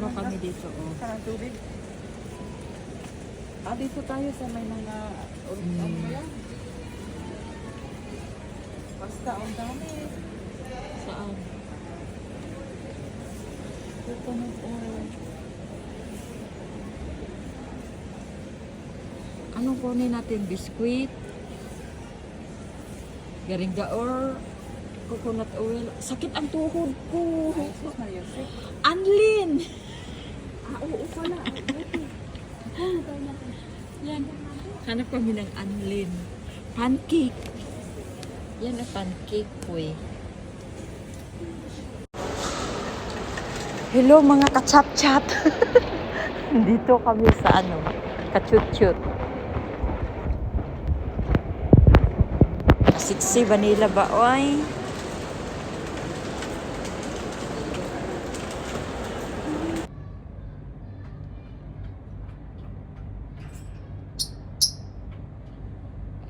Ano kami dito, oh. Parang tubig. Dito tayo sa may mga ano ba yan? Basta, ang dami. Saan? Coconut oil. Anong kunin natin? Biskuit? Garingga or coconut oil? Sakit ang tuhod ko. Ay, sus, Mariosep. Anlin! Oo pala. Yan. Hanap kami ng anlin. Pancake. Yan na pancake ko eh. Hello mga kachap-chat. Dito kami sa ano, kachut-chut. Siksi vanilla ba oy?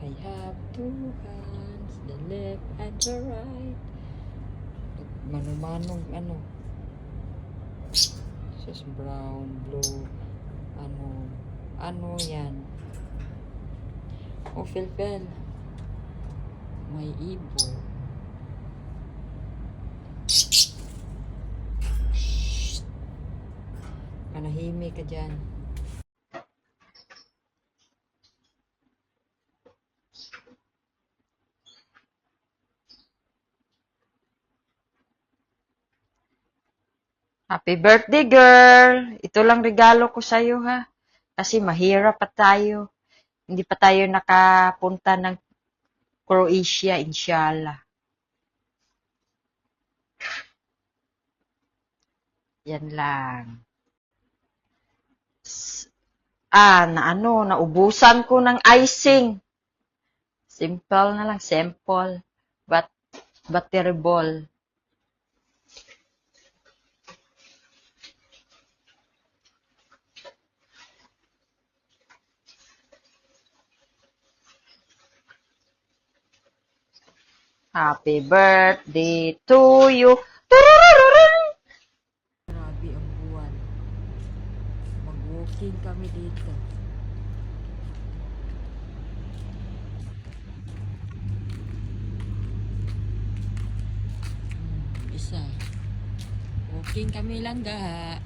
I have two hands, the left and the right. Mano-manong ano. Just brown, blue, ano yan. Oh, Phil. May ibo. Shh. Manahimik ka dyan. Happy birthday, girl! Ito lang regalo ko sa'yo, ha? Kasi mahirap pa tayo. Hindi pa tayo nakapunta ng Croatia, inshallah. Yan lang. Naubusan ko ng icing. Simple na lang, simple. But terrible. Happy birthday to you. Grabe ang buwan. Mag-walking kami dito. Isa. Walking kami lang ga.